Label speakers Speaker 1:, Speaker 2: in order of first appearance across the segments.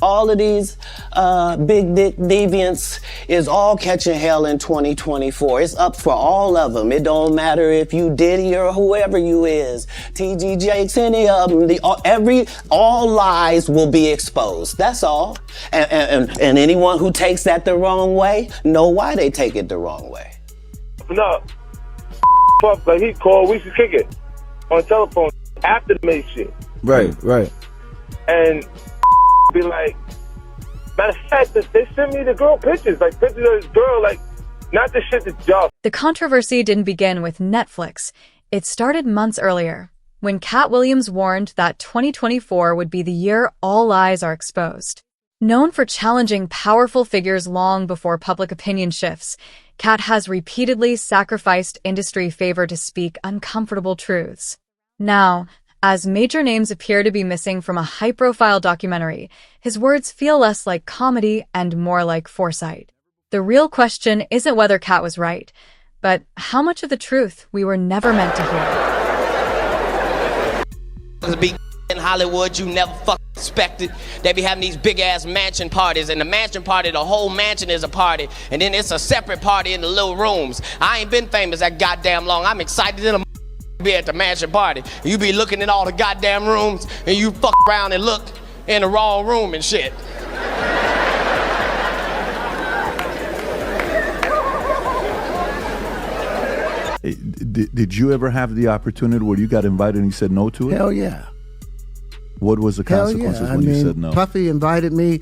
Speaker 1: All of these big dick deviants is all catching hell in 2024. It's up for all of them. It don't matter if you Diddy or whoever you is. TG Jakes, any of them. All lies will be exposed. That's all. And anyone who takes that the wrong way, know why they take it the wrong way.
Speaker 2: No. Fuck, like he called, we should kick it on telephone after the main shit.
Speaker 3: Right.
Speaker 2: And be like, matter of fact, they sent me the girl pictures of this girl, like, not the shit that y'all.
Speaker 4: The controversy didn't begin with Netflix. It started months earlier, when Katt Williams warned that 2024 would be the year all lies are exposed. Known for challenging powerful figures long before public opinion shifts, Katt has repeatedly sacrificed industry favor to speak uncomfortable truths. Now, as major names appear to be missing from a high-profile documentary, his words feel less like comedy and more like foresight. The real question isn't whether Katt was right, but how much of the truth we were never meant to hear.
Speaker 5: Be in Hollywood, you never expected. They be having these big-ass mansion parties, and the mansion party, the whole mansion is a party, and then it's a separate party in the little rooms. I ain't been famous that goddamn long. I'm excited in a be at the mansion party. You be looking in all the goddamn rooms and you fuck around and look in the wrong room and shit.
Speaker 3: Hey, did you ever have the opportunity where you got invited and you said no to it?
Speaker 6: Hell yeah.
Speaker 3: What was the consequences when you said no?
Speaker 6: Puffy invited me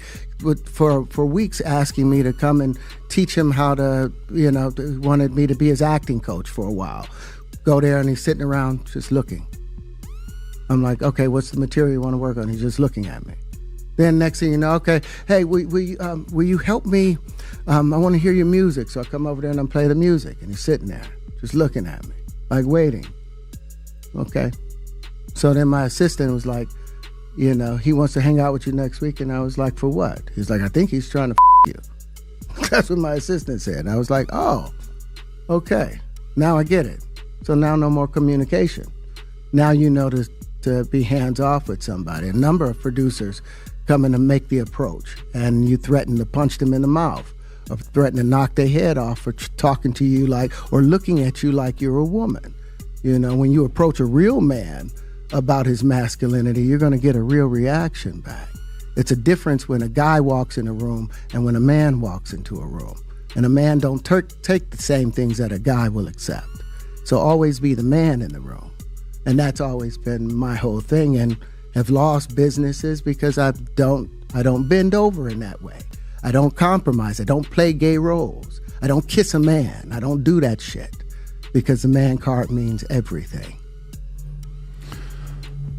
Speaker 6: for weeks, asking me to come and teach him how to, wanted me to be his acting coach for a while. Go there and he's sitting around just looking. I'm like, okay, what's the material you want to work on? He's just looking at me. Then next thing you know, okay, hey, will you help me? I want to hear your music. So I come over there and I play the music. And he's sitting there just looking at me, like waiting. Okay. So then my assistant was like, he wants to hang out with you next week. And I was like, for what? He's like, I think he's trying to you. That's what my assistant said. And I was like, oh, okay. Now I get it. So now no more communication. Now you know to be hands-off with somebody. A number of producers come in to make the approach, and you threaten to punch them in the mouth, or threaten to knock their head off for talking to you or looking at you like you're a woman. When you approach a real man about his masculinity, you're going to get a real reaction back. It's a difference when a guy walks in a room and when a man walks into a room. And a man don't take the same things that a guy will accept. So always be the man in the room. And that's always been my whole thing, and have lost businesses because I don't bend over in that way. I don't compromise. I don't play gay roles. I don't kiss a man. I don't do that shit because the man card means everything.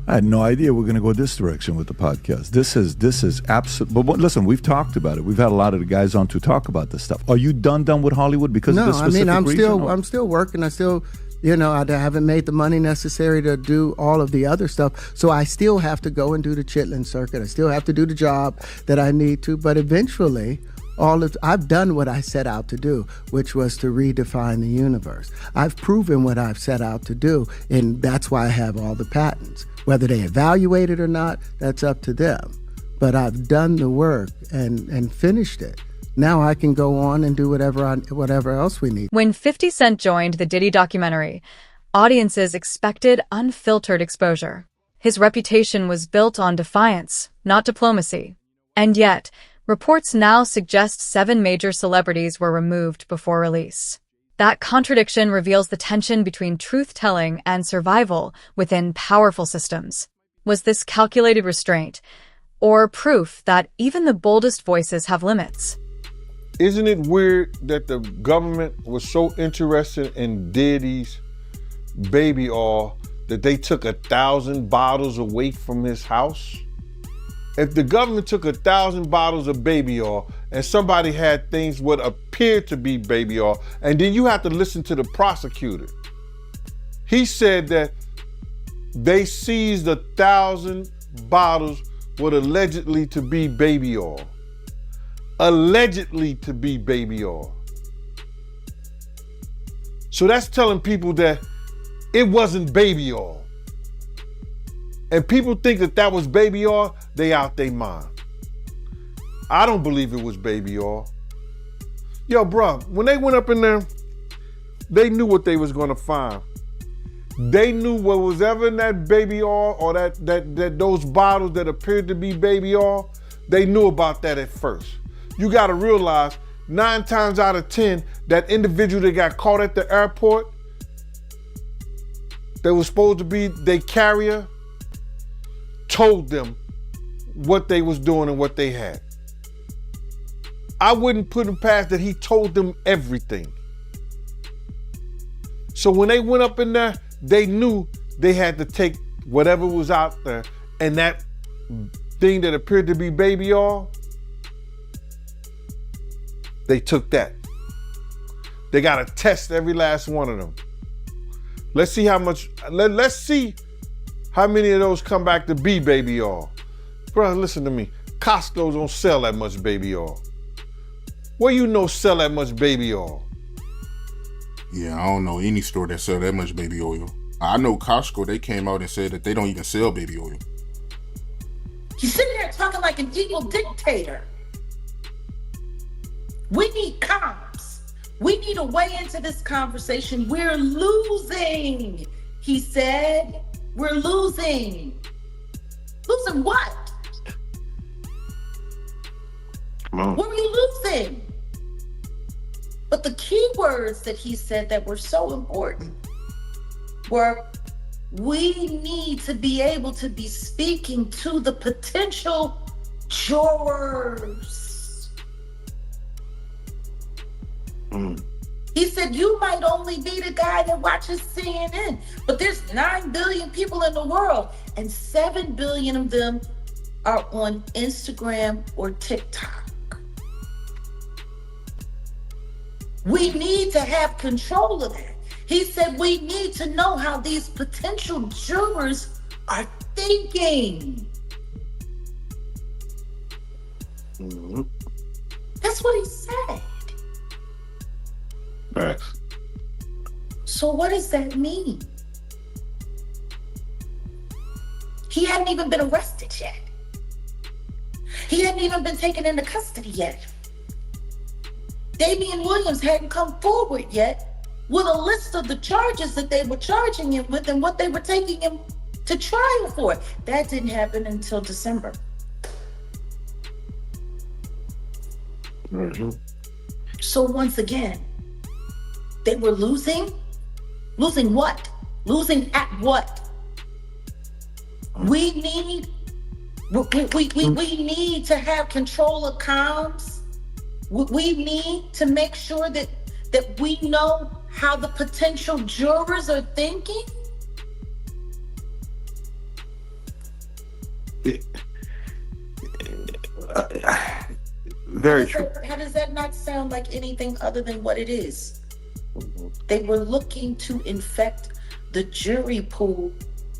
Speaker 3: I had no idea we're going to go this direction with the podcast. This is absolute. But listen, we've talked about it. We've had a lot of the guys on to talk about this stuff. Are you done with Hollywood because of this specific reason?
Speaker 6: I'm still working. I still, I haven't made the money necessary to do all of the other stuff. So I still have to go and do the Chitlin circuit. I still have to do the job that I need to. But eventually, I've done what I set out to do, which was to redefine the universe. I've proven what I've set out to do, and that's why I have all the patents. Whether they evaluate it or not, that's up to them. But I've done the work and finished it. Now I can go on and do whatever else we need.
Speaker 4: When 50 Cent joined the Diddy documentary, audiences expected unfiltered exposure. His reputation was built on defiance, not diplomacy. And yet, reports now suggest 7 major celebrities were removed before release. That contradiction reveals the tension between truth-telling and survival within powerful systems. Was this calculated restraint, or proof that even the boldest voices have limits?
Speaker 7: Isn't it weird that the government was so interested in Diddy's baby oil that they took 1,000 bottles away from his house? If the government took 1,000 bottles of baby oil and somebody had things what appeared to be baby oil, and then you have to listen to the prosecutor. He said that they seized 1,000 bottles what allegedly to be baby oil. Allegedly to be baby oil. So that's telling people that it wasn't baby oil. And people think that was baby oil, they out their mind. I don't believe it was baby oil. Yo, bro, when they went up in there, they knew what they was gonna find. They knew what was ever in that baby oil or that those bottles that appeared to be baby oil, they knew about that at first. You gotta realize 9 times out of 10, that individual that got caught at the airport, that was supposed to be their carrier, told them what they was doing and what they had. I wouldn't put him past that he told them everything. So when they went up in there, they knew they had to take whatever was out there, and that thing that appeared to be baby oil, they took that. They gotta test every last one of them. Let's see how much, let's see how many of those come back to be baby oil. Bro, listen to me. Costco don't sell that much baby oil. Where you know sell that much baby oil?
Speaker 8: Yeah, I don't know any store that sell that much baby oil. I know Costco, they came out and said that they don't even sell baby oil.
Speaker 9: He's sitting there talking like an evil dictator. We need comms. We need a way into this conversation. We're losing, he said. We're losing. Losing what?
Speaker 10: Come on.
Speaker 9: What were you losing? But the key words that he said that were so important were, we need to be able to be speaking to the potential jurors. He said, you might only be the guy that watches CNN, but there's 9 billion people in the world, and 7 billion of them are on Instagram or TikTok. We need to have control of that. He said, we need to know how these potential jurors are thinking. That's what he said.
Speaker 10: Right.
Speaker 9: So what does that mean? He hadn't even been arrested yet. He hadn't even been taken into custody yet. Damian Williams hadn't come forward yet with a list of the charges that they were charging him with and what they were taking him to trial for. That didn't happen until December. So once again, they were losing? Losing what? Losing at what? We need to have control of comms. We need to make sure that we know how the potential jurors are thinking.
Speaker 10: Very true.
Speaker 9: How does that not sound like anything other than what it is? They were looking to infect the jury pool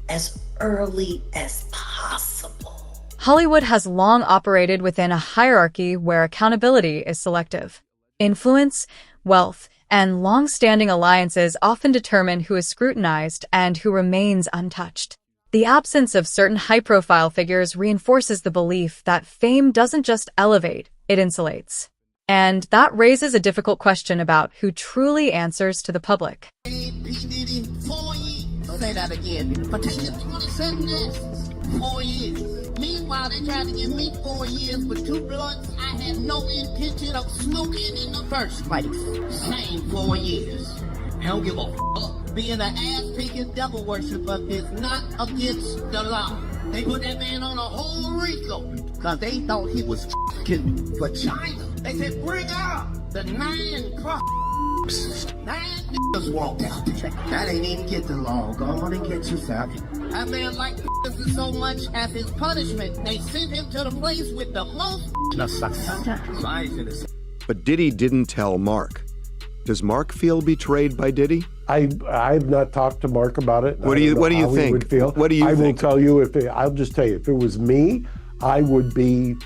Speaker 9: as early as possible.
Speaker 4: Hollywood has long operated within a hierarchy where accountability is selective. Influence, wealth, and long-standing alliances often determine who is scrutinized and who remains untouched. The absence of certain high-profile figures reinforces the belief that fame doesn't just elevate, it insulates. And that raises a difficult question about who truly answers to the public.
Speaker 11: Say that again. But they just want to send this 4 years. Meanwhile, they tried to give me 4 years for 2 blunts I had no intention of smoking in the first place. Same 4 years. I don't give a fuck. Being an ass-picking devil worshiper is not against the law. They put that man on a whole RICO because they thought he was f***ing for China. They said, bring out the 9 niggas walked out. That ain't even get the law. Go on and get you savvy. That man liked this so much as his punishment. They sent him to the place with the most.
Speaker 12: But Diddy didn't tell Mark. Does Mark feel betrayed by Diddy?
Speaker 13: I've not talked to Mark about it.
Speaker 12: What do you think? What do you think?
Speaker 13: I will tell you, I'll just tell you, if it was me, I would be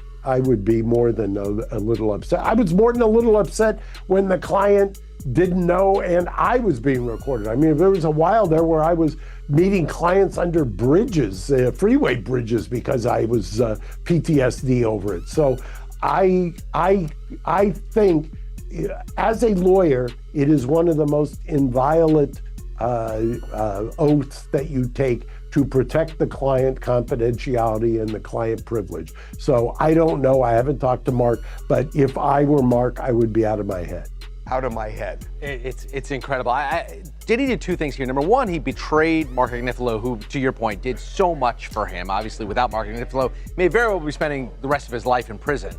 Speaker 13: more than a little upset. I was more than a little upset when the client didn't know and I was being recorded. I mean, there was a while there where I was meeting clients under bridges, freeway bridges, because I was PTSD over it. So I think, as a lawyer, it is one of the most inviolate oaths that you take to protect the client confidentiality and the client privilege. So I don't know. I haven't talked to Mark, but if I were Mark, I would be out of my head.
Speaker 10: Out of my head.
Speaker 14: It's incredible. Diddy did two things here. Number one, he betrayed Mark Agnifilo, who, to your point, did so much for him. Obviously, without Mark Agnifilo, may very well be spending the rest of his life in prison.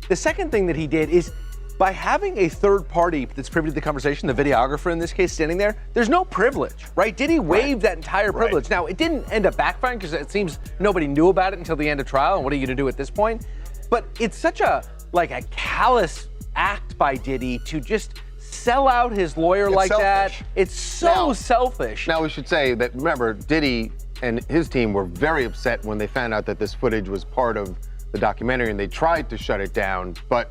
Speaker 14: The second thing that he did is, by having a third party that's privy to the conversation, the videographer in this case standing there, there's no privilege, right? Diddy waived that entire privilege. Right. Now, it didn't end up backfiring because it seems nobody knew about it until the end of trial, and what are you going to do at this point? But it's such a callous act by Diddy to just sell out his lawyer like selfish. That. It's so selfish.
Speaker 10: Now, we should say that, remember, Diddy and his team were very upset when they found out that this footage was part of the documentary, and they tried to shut it down, but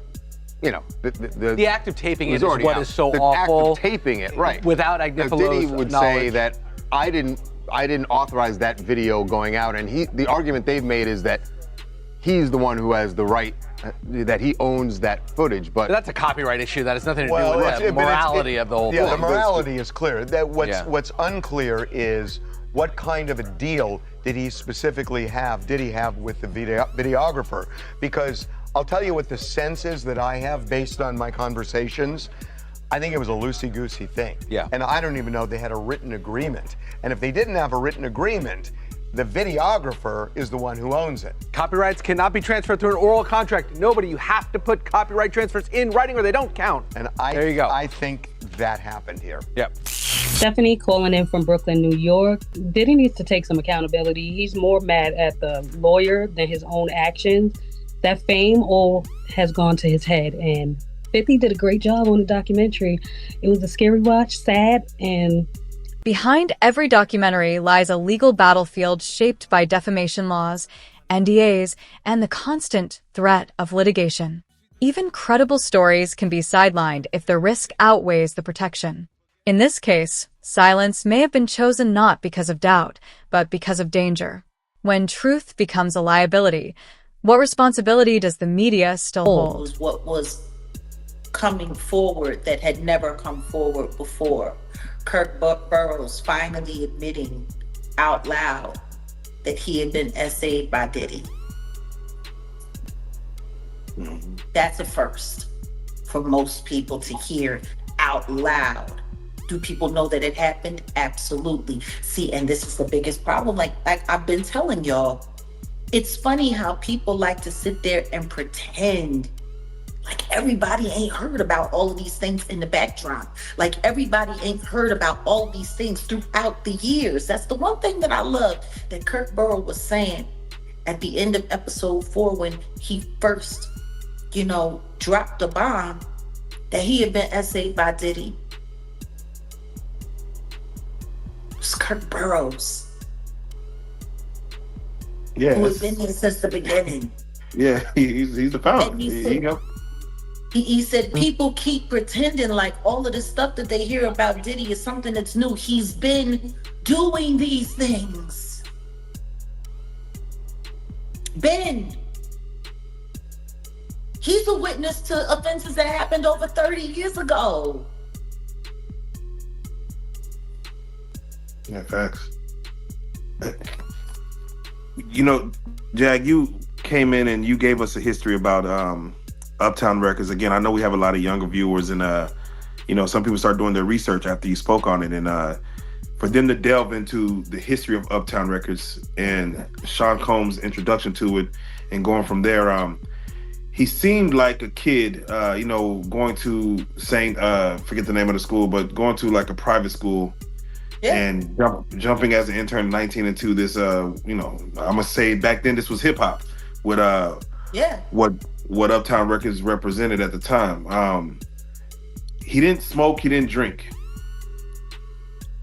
Speaker 10: you know,
Speaker 14: the act of taping it is what is so awful.
Speaker 10: The act of taping it, right?
Speaker 14: Without Agnifilo's
Speaker 10: Diddy would say that I didn't authorize that video going out, and the argument they've made is that he's the one who has the right, that he owns that footage. But
Speaker 14: that's a copyright issue. That has nothing to do with the morality of the whole thing.
Speaker 15: Yeah, the morality is clear. That what's unclear is what kind of a deal did he specifically have with the videographer? Because I'll tell you what the sense is that I have based on my conversations. I think it was a loosey-goosey thing.
Speaker 14: Yeah.
Speaker 15: And I don't even know they had a written agreement. And if they didn't have a written agreement, the videographer is the one who owns it.
Speaker 14: Copyrights cannot be transferred through an oral contract. Nobody, you have to put copyright transfers in writing or they don't count.
Speaker 15: And
Speaker 14: there you go.
Speaker 15: I think that happened here.
Speaker 14: Yep.
Speaker 16: Stephanie calling in from Brooklyn, New York. Diddy needs to take some accountability. He's more mad at the lawyer than his own actions. That fame all has gone to his head, and 50 did a great job on the documentary. It was a scary watch, sad, and...
Speaker 4: Behind every documentary lies a legal battlefield shaped by defamation laws, NDAs, and the constant threat of litigation. Even credible stories can be sidelined if the risk outweighs the protection. In this case, silence may have been chosen not because of doubt, but because of danger. When truth becomes a liability, what responsibility does the media still hold?
Speaker 9: What was coming forward that had never come forward before. Kirk Burroughs finally admitting out loud that he had been essayed by Diddy. Mm-hmm. That's a first for most people to hear out loud. Do people know that it happened? Absolutely. See, and this is the biggest problem. Like I've been telling y'all, it's funny how people like to sit there and pretend like everybody ain't heard about all of these things in the backdrop. Like everybody ain't heard about all of these things throughout the years. That's the one thing that I love that Kirk Burrows was saying at the end of episode 4 when he first, dropped the bomb that he had been essayed by Diddy. It was Kirk Burrows.
Speaker 15: Yeah,
Speaker 9: who has been here since the beginning.
Speaker 15: Yeah, he's the founder.
Speaker 9: He said people keep pretending like all of the stuff that they hear about Diddy is something that's new. He's been doing these things. He's a witness to offenses that happened over 30 years ago.
Speaker 15: Yeah, facts. Jag, you came in and you gave us a history about Uptown Records. Again, I know we have a lot of younger viewers, and some people start doing their research after you spoke on it, and for them to delve into the history of Uptown Records and Sean Combs' introduction to it, and going from there, he seemed like a kid, going to forget the name of the school, but going to like a private school. Yeah. And jumping as an intern in 19 into this, I'm gonna say back then this was hip hop with what Uptown Records represented at the time. He didn't smoke, he didn't drink,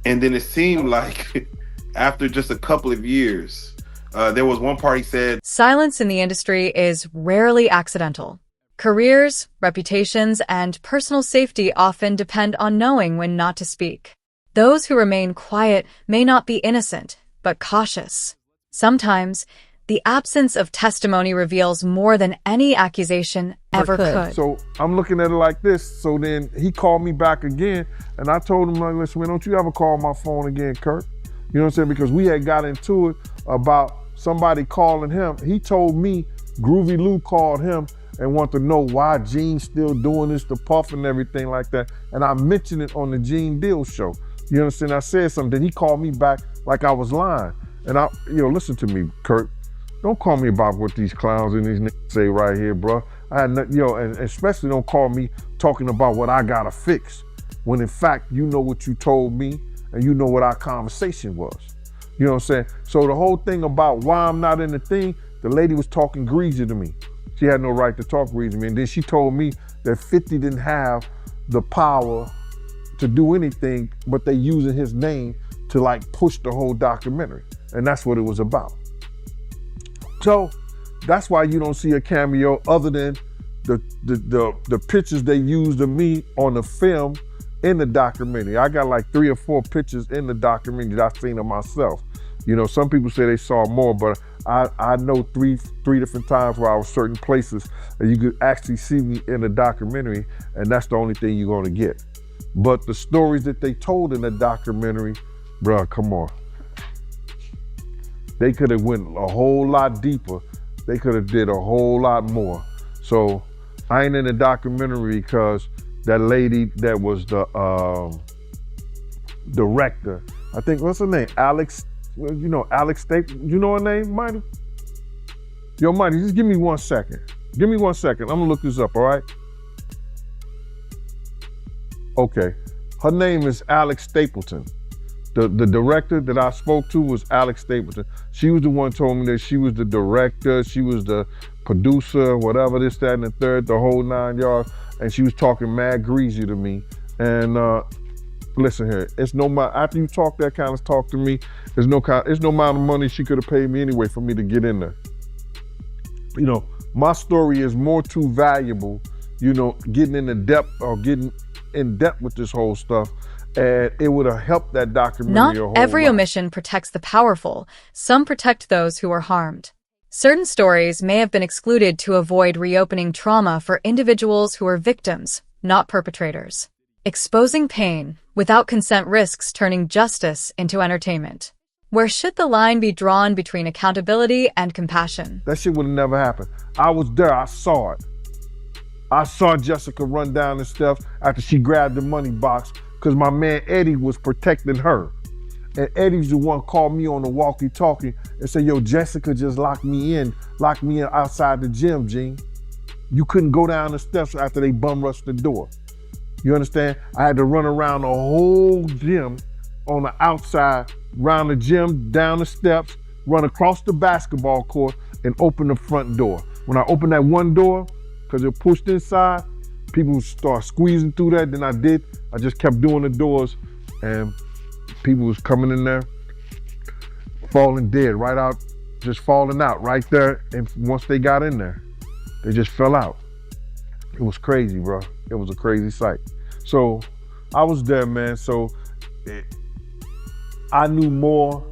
Speaker 15: and then it seemed like after just a couple of years, there was one part he said,
Speaker 4: "Silence in the industry is rarely accidental. Careers, reputations, and personal safety often depend on knowing when not to speak. Those who remain quiet may not be innocent, but cautious. Sometimes, The absence of testimony reveals more than any accusation ever could.
Speaker 7: So I'm looking at it like this. So then he called me back again, and I told him, like, listen, man, don't you ever call my phone again, Kurt. You know what I'm saying? Because we had got into it about somebody calling him. He told me Groovy Lou called him and wanted to know why Gene's still doing this to Puff and everything like that. And I mentioned it on the Gene Deal show. You understand? I said something. Then he called me back like I was lying. And listen to me, Kurt. Don't call me about what these clowns and these niggas say right here, bro. I had nothing, and especially don't call me talking about what I gotta fix, when in fact you know what you told me and you know what our conversation was. You know what I'm saying? So the whole thing about why I'm not in the thing, the lady was talking greasy to me. She had no right to talk greasy to me. And then she told me that 50 didn't have the power to do anything, but they using his name to like push the whole documentary. And that's what it was about. So that's why you don't see a cameo other than the pictures they used of me on the film in the documentary. I got like 3 or 4 pictures in the documentary that I've seen of myself. You know, some people say they saw more, but I know three different times where I was certain places and you could actually see me in the documentary, and that's the only thing you're gonna get. But the stories that they told in the documentary, bruh, come on. They could have went a whole lot deeper. They could have did a whole lot more. So I ain't in the documentary because that lady that was the director, I think, what's her name? Alex, Alex Stapleton. You know her name, Mighty? Yo, Mighty, just give me 1 second. Give me 1 second. I'm gonna look this up, all right? Okay. Her name is Alex Stapleton. The director that I spoke to was Alex Stapleton. She was the one who told me that she was the director, she was the producer, whatever, this, that, and the third, the whole 9 yards. And she was talking mad greasy to me. And listen here, it's no matter, after you talk that kind of talk to me, it's no amount of money she could have paid me anyway for me to get in there. You know, my story is more too valuable, getting in the depth or getting in depth with this whole stuff. And it would have helped that documentary a whole
Speaker 4: Not every
Speaker 7: lot.
Speaker 4: omission protects the powerful. Some protect those who are harmed. Certain stories may have been excluded to avoid reopening trauma for individuals who are victims, not perpetrators. Exposing pain without consent risks turning justice into entertainment. Where should the line be drawn between accountability and compassion?
Speaker 7: That shit would have never happened. I was there, I saw it. I saw Jessica run down the steps after she grabbed the money box because my man Eddie was protecting her. And Eddie's the one called me on the walkie-talkie and said, yo, Jessica just locked me in outside the gym, Gene. You couldn't go down the steps after they bum rushed the door. You understand? I had to run around the whole gym on the outside, around the gym, down the steps, run across the basketball court, and open the front door. When I opened that one door, because it pushed inside, people start squeezing through that. Then I just kept doing the doors, and people was coming in there, falling dead, right out, just falling out right there. And once they got in there, they just fell out. It was crazy, bro. It was a crazy sight. So I was there, man. So I knew more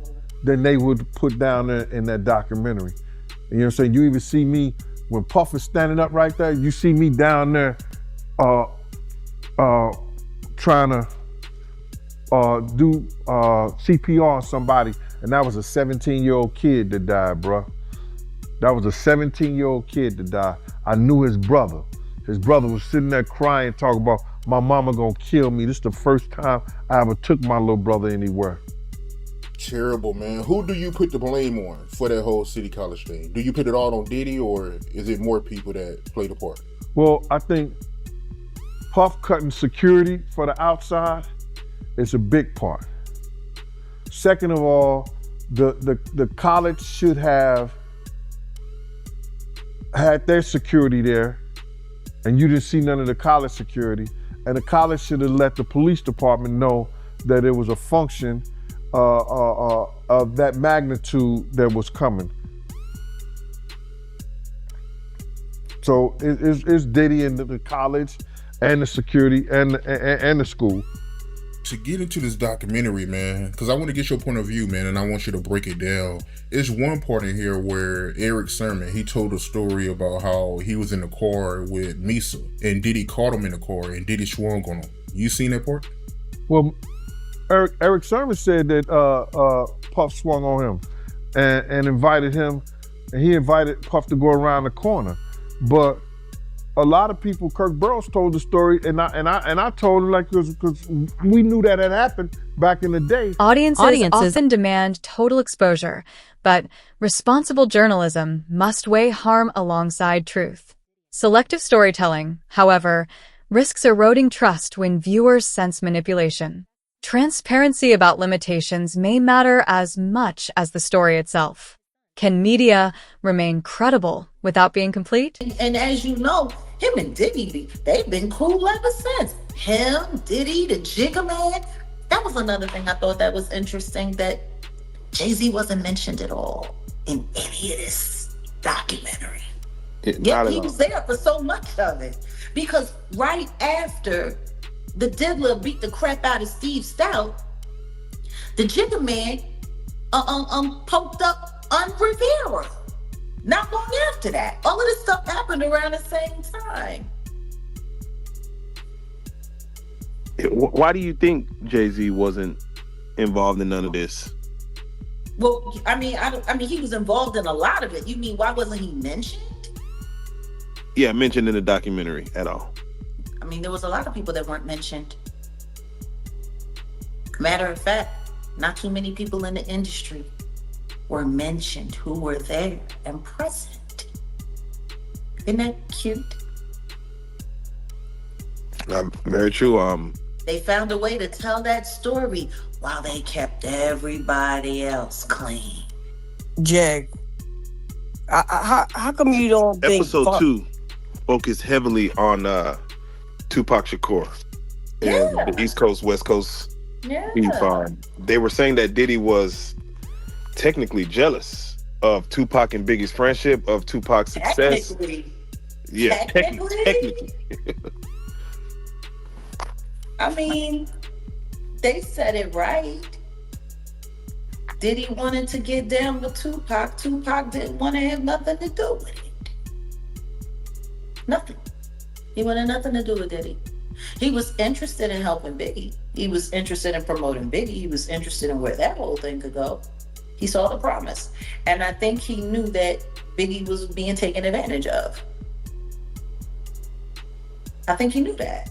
Speaker 7: than they would put down there in that documentary. And you know what I'm saying? You even see me, when Puff is standing up right there, you see me down there trying to do CPR on somebody, and that was a 17-year-old kid that died, bro. That was a 17-year-old kid that died. I knew his brother. His brother was sitting there crying, talking about, my mama gonna kill me. This is the first time I ever took my little brother anywhere.
Speaker 8: Terrible, man. Who do you put the blame on for that whole City College thing? Do you put it all on Diddy, or is it more people that played a part?
Speaker 7: Well, I think Puff cutting security for the outside is a big part. Second of all, the college should have had their security there, and you didn't see none of the college security. And the college should have let the police department know that it was a function of that magnitude that was coming. So it's Diddy and the college and the security and the school.
Speaker 8: to get into this documentary, man, because I want to get your point of view, man, and I want you to break it down. It's one part in here where Eric Sermon, he told a story about how he was in the car with Misa, and Diddy caught him in the car, and Diddy swung on him. You seen that part?
Speaker 7: Well, Eric Sermon said that Puff swung on him and invited him, and he invited Puff to go around the corner. But a lot of people, Kirk Burrows told the story, and I told him, like, because we knew that had happened back in the day.
Speaker 4: Audiences often demand total exposure, but responsible journalism must weigh harm alongside truth. Selective storytelling, however, risks eroding trust when viewers sense manipulation. Transparency about limitations may matter as much as the story itself. Can media remain credible without being complete?
Speaker 9: And as you know, him and Diddy, they've been cool ever since. Him, Diddy, the Jigga Man. That was another thing I thought that was interesting, that Jay-Z wasn't mentioned at all in any of this documentary. Yet he was there for so much of it. Because right after the Diddler beat the crap out of Steve Stout, the Jigga Man poked up on Rivera. Not long after that. All of this stuff happened around the same time.
Speaker 15: Why do you think Jay-Z wasn't involved in none of this?
Speaker 9: Well, I mean, he was involved in a lot of it. You mean, why wasn't he mentioned?
Speaker 15: Yeah, mentioned in the documentary at all.
Speaker 9: I mean, there was a lot of people that weren't mentioned. Matter of fact, not too many people in the industry were mentioned who were there and present. Isn't that cute?
Speaker 15: Very true.
Speaker 9: They found a way to tell that story while they kept everybody else clean.
Speaker 17: Jag, how come you don't think...
Speaker 15: Episode 2 focused heavily on Tupac Shakur and the East Coast, West Coast beef. They were saying that Diddy was technically jealous of Tupac and Biggie's friendship, of Tupac's success.
Speaker 9: Technically.
Speaker 15: Yeah, technically.
Speaker 9: I mean, they said it right. Diddy wanted to get down with Tupac. Tupac didn't want to have nothing to do with it. Nothing. He wanted nothing to do with Diddy. He was interested in helping Biggie. He was interested in promoting Biggie. He was interested in where that whole thing could go. He saw the promise. And I think he knew that Biggie was being taken advantage of. I think he knew that.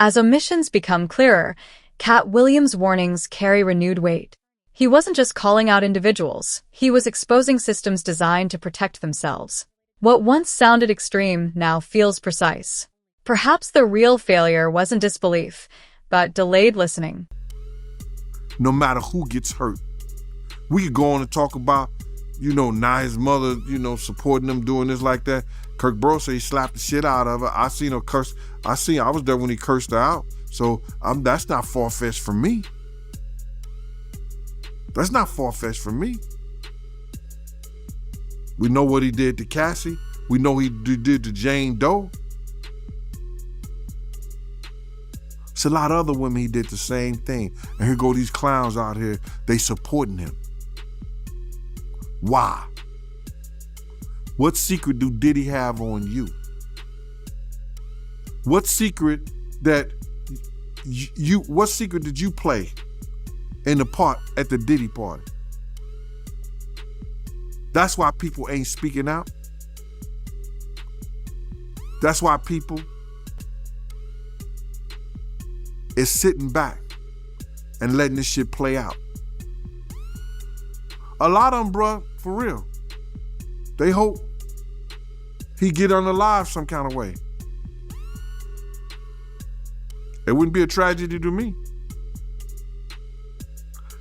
Speaker 4: As omissions become clearer, Katt Williams' warnings carry renewed weight. He wasn't just calling out individuals, he was exposing systems designed to protect themselves. What once sounded extreme now feels precise. Perhaps the real failure wasn't disbelief, but delayed listening.
Speaker 7: No matter who gets hurt, we could go on and talk about, Nia's mother, supporting them, doing this like that. Kirk Burrows said he slapped the shit out of her. I seen her curse. I was there when he cursed her out. So that's not far-fetched for me. That's not far-fetched for me. We know what he did to Cassie. We know he did to Jane Doe. It's a lot of other women he did the same thing. And here go these clowns out here, they supporting him. Why? What secret do Diddy have on you? What secret did you play in the part at the Diddy party? That's why people ain't speaking out. That's why people is sitting back and letting this shit play out. A lot of them, bruh, for real, they hope he get unalive some kind of way. It wouldn't be a tragedy to me.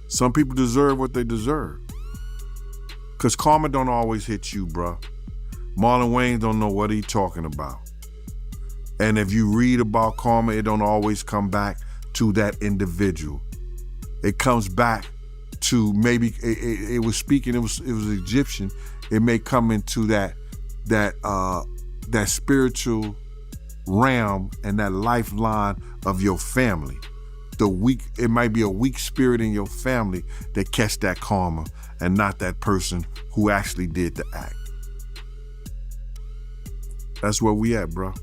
Speaker 7: Some people deserve what they deserve. Because karma don't always hit you, bruh. Marlon Wayans don't know what he talking about. And if you read about karma, it don't always come back to that individual. It comes back to maybe it was speaking. It was Egyptian. It may come into that spiritual realm and that lifeline of your family. it might be a weak spirit in your family that catch that karma and not that person who actually did the act. That's where we at, bro.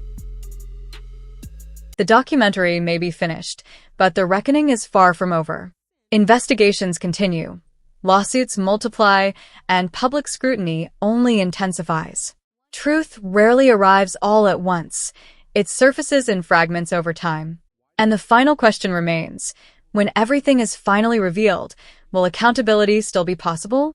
Speaker 4: The documentary may be finished, but the reckoning is far from over. Investigations continue, lawsuits multiply, and public scrutiny only intensifies. Truth rarely arrives all at once. It surfaces in fragments over time. And the final question remains, when everything is finally revealed, will accountability still be possible?